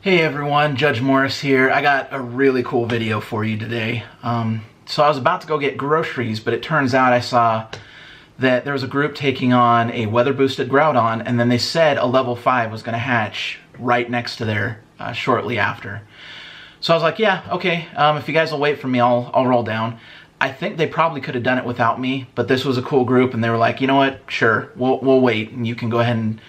Hey everyone, Judge Morris here. I got a really cool video for you today. So I was about to go get groceries, but it turns out I saw that there was a group taking on a weather-boosted Groudon, and then they said a level 5 was going to hatch right next to there shortly after. So I was like, yeah, okay, if you guys will wait for me, I'll roll down. I think they probably could have done it without me, but this was a cool group, and they were like, you know what, sure, we'll wait, and you can go ahead and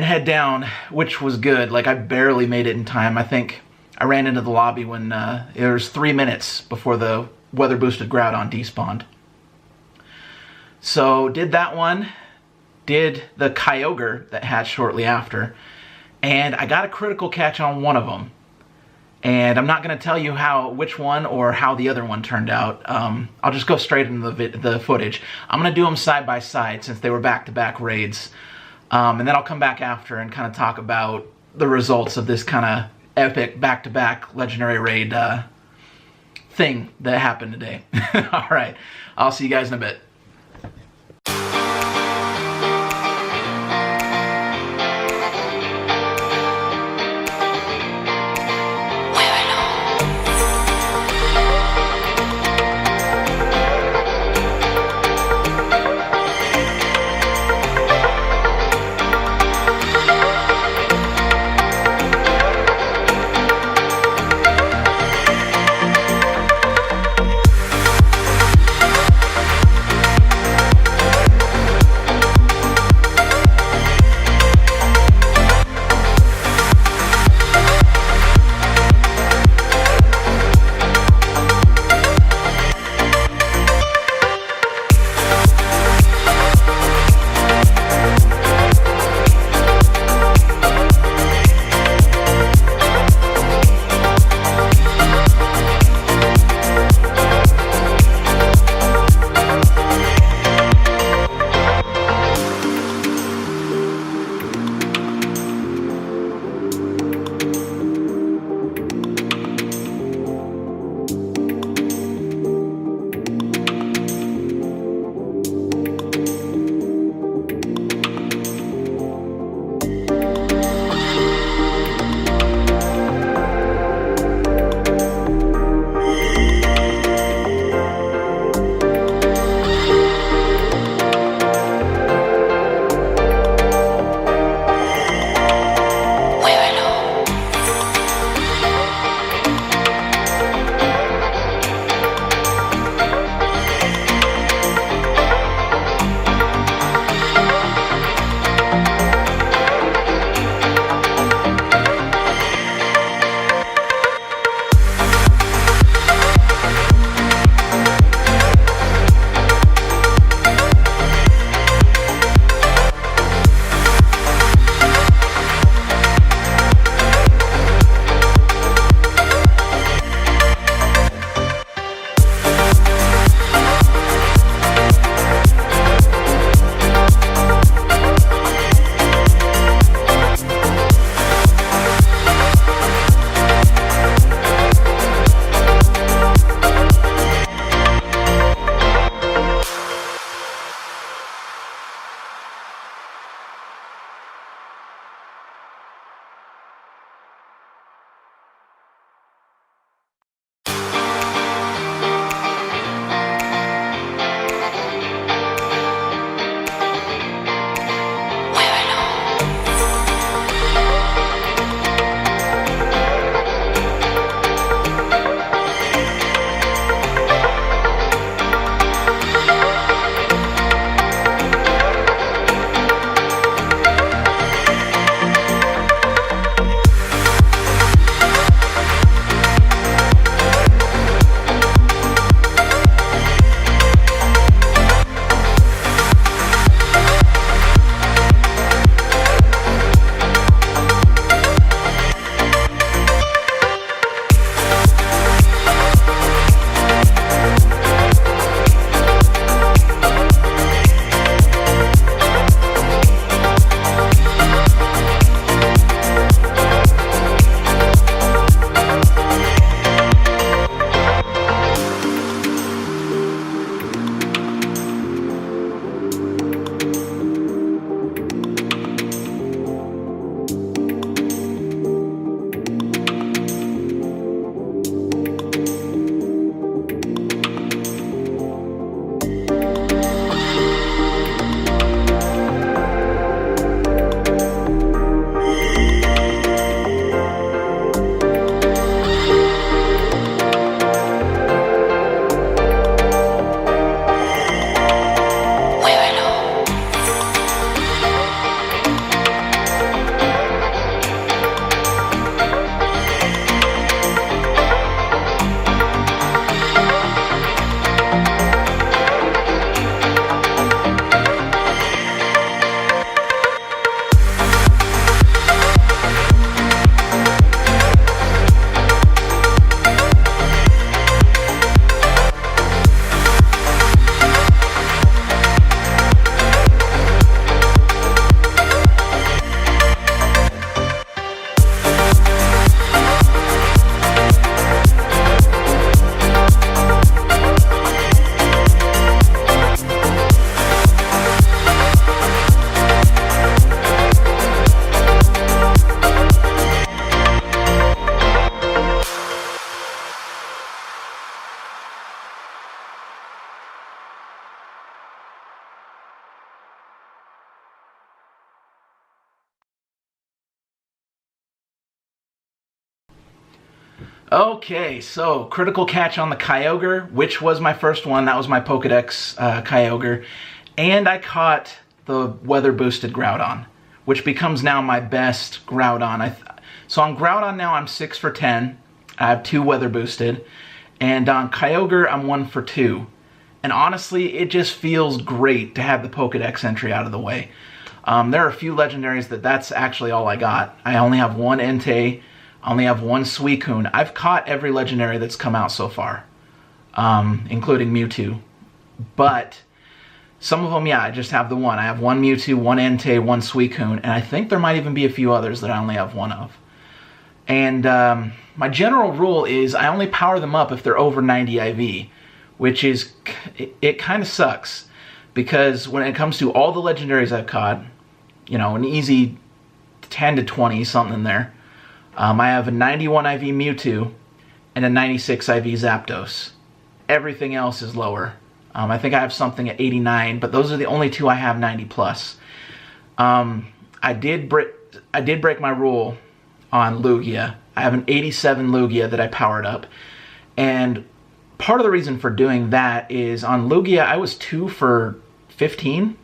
head down, which was good. Like, I barely made it in time. I think I ran into the lobby when it was 3 minutes before the weather-boosted Groudon despawned. So, did that one, did the Kyogre that hatched shortly after, and I got a critical catch on one of them. And I'm not going to tell you which one or how the other one turned out. I'll just go straight into the footage. I'm going to do them side by side since they were back-to-back raids. And then I'll come back after and kind of talk about the results of this kind of epic back-to-back legendary raid thing that happened today. Alright, I'll see you guys in a bit. Okay, so critical catch on the Kyogre, which was my first one. That was my Pokedex Kyogre. And I caught the weather boosted Groudon, which becomes now my best Groudon. So on Groudon now I'm 6 for 10. I have 2 weather boosted. And on Kyogre I'm 1 for 2. And honestly, it just feels great to have the Pokedex entry out of the way. There are a few legendaries that's actually all I got. I only have 1 Entei. I only have 1 Suicune. I've caught every legendary that's come out so far, including Mewtwo. But some of them, yeah, I just have the 1. I have 1 Mewtwo, 1 Entei, 1 Suicune, and I think there might even be a few others that I only have 1 of. And my general rule is I only power them up if they're over 90 IV, which is, it kind of sucks. Because when it comes to all the legendaries I've caught, you know, an easy 10 to 20, something in there. I have a 91 IV Mewtwo and a 96 IV Zapdos. Everything else is lower. I think I have something at 89, but those are the only 2 I have 90 plus. I did break my rule on Lugia. I have an 87 Lugia that I powered up, and part of the reason for doing that is on Lugia I was 2 for 15,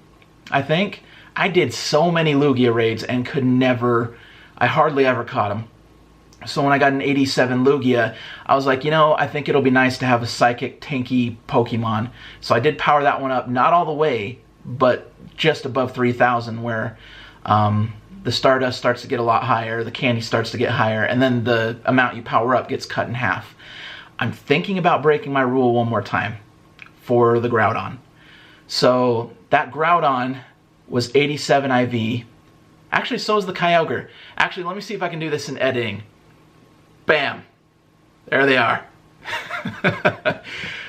I think. I did so many Lugia raids and I hardly ever caught them. So when I got an 87 Lugia, I was like, you know, I think it'll be nice to have a psychic tanky Pokemon. So I did power that one up, not all the way, but just above 3,000, where the Stardust starts to get a lot higher, the Candy starts to get higher, and then the amount you power up gets cut in half. I'm thinking about breaking my rule one more time for the Groudon. So that Groudon was 87 IV. Actually, so is the Kyogre. Actually, let me see if I can do this in editing. Bam. There they are.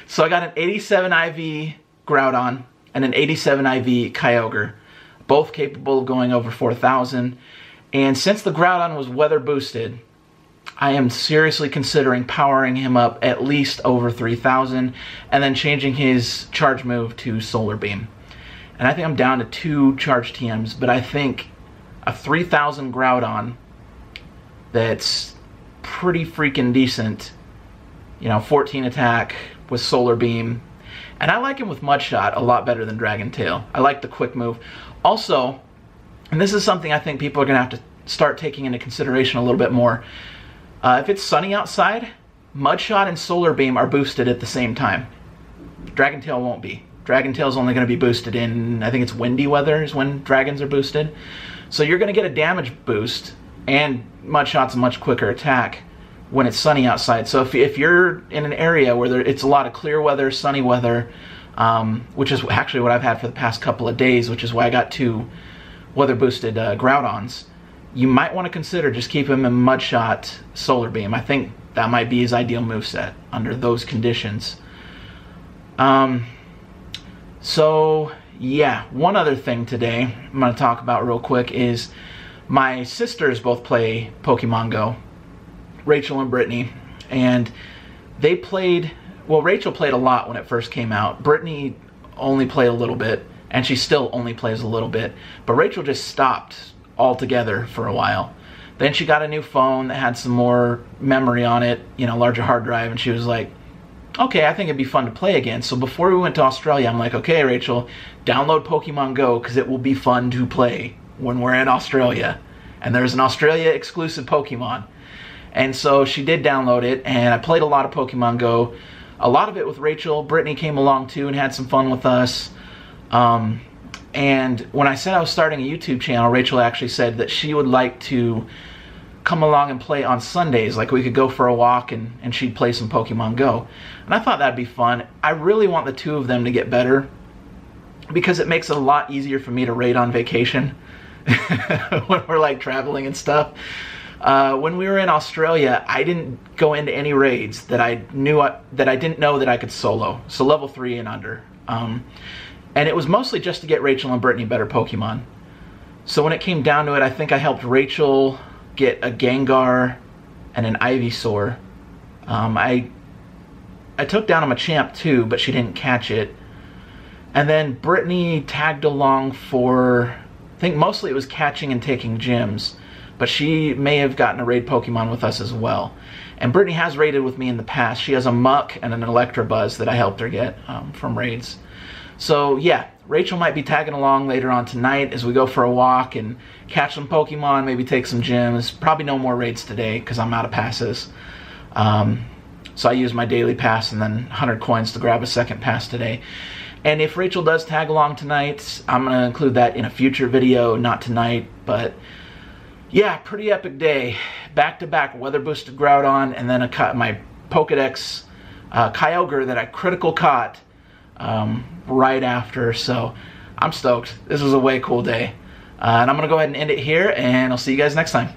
So I got an 87 IV Groudon and an 87 IV Kyogre, both capable of going over 4,000. And since the Groudon was weather boosted, I am seriously considering powering him up at least over 3,000 and then changing his charge move to Solar Beam. And I think I'm down to 2 charge TMs, but I think a 3,000 Groudon that's pretty freaking decent, you know, 14 attack with Solar Beam. And I like him with Mud Shot a lot better than Dragon Tail. I like the quick move. Also, and this is something I think people are going to have to start taking into consideration a little bit more. If it's sunny outside, Mud Shot and Solar Beam are boosted at the same time. Dragon Tail won't be. Dragon Tail is only going to be boosted in, I think it's windy weather is when dragons are boosted. So you're going to get a damage boost, and Mud Shot's a much quicker attack when it's sunny outside. So if you're in an area where it's a lot of clear weather, sunny weather, which is actually what I've had for the past couple of days, which is why I got 2 weather boosted Groudons, you might want to consider just keep him in Mud Shot, Solar Beam. I think that might be his ideal moveset under those conditions. So yeah, one other thing today I'm going to talk about real quick is my sisters both play Pokemon Go, Rachel and Brittany, and they played, well, Rachel played a lot when it first came out. Brittany only played a little bit, and she still only plays a little bit, but Rachel just stopped altogether for a while. Then she got a new phone that had some more memory on it, you know, larger hard drive, and she was like, okay, I think it'd be fun to play again. So before we went to Australia, I'm like, okay, Rachel, download Pokemon Go because it will be fun to play when we're in Australia. And there's an Australia exclusive Pokemon. And so she did download it, and I played a lot of Pokemon Go. A lot of it with Rachel. Brittany came along too and had some fun with us. And when I said I was starting a YouTube channel, Rachel actually said that she would like to come along and play on Sundays. Like we could go for a walk and she'd play some Pokemon Go. And I thought that'd be fun. I really want the 2 of them to get better because it makes it a lot easier for me to raid on vacation when we're like traveling and stuff. When we were in Australia, I didn't go into any raids that I didn't know that I could solo. So level 3 and under. And it was mostly just to get Rachel and Brittany better Pokemon. So when it came down to it, I think I helped Rachel get a Gengar and an Ivysaur. I took down a Machamp too, but she didn't catch it. And then Brittany tagged along for, I think mostly it was catching and taking gyms. but she may have gotten a raid Pokemon with us as well. And Brittany has raided with me in the past. She has a Muck and an Electabuzz that I helped her get from raids. So yeah, Rachel might be tagging along later on tonight as we go for a walk and catch some Pokemon, maybe take some gyms. Probably no more raids today because I'm out of passes. So I use my daily pass and then 100 coins to grab a second pass today. And if Rachel does tag along tonight, I'm going to include that in a future video, not tonight. But yeah, pretty epic day. Back-to-back weather boosted Groudon, and then my Pokedex Kyogre that I critical caught right after. So I'm stoked. This was a way cool day. And I'm going to go ahead and end it here, and I'll see you guys next time.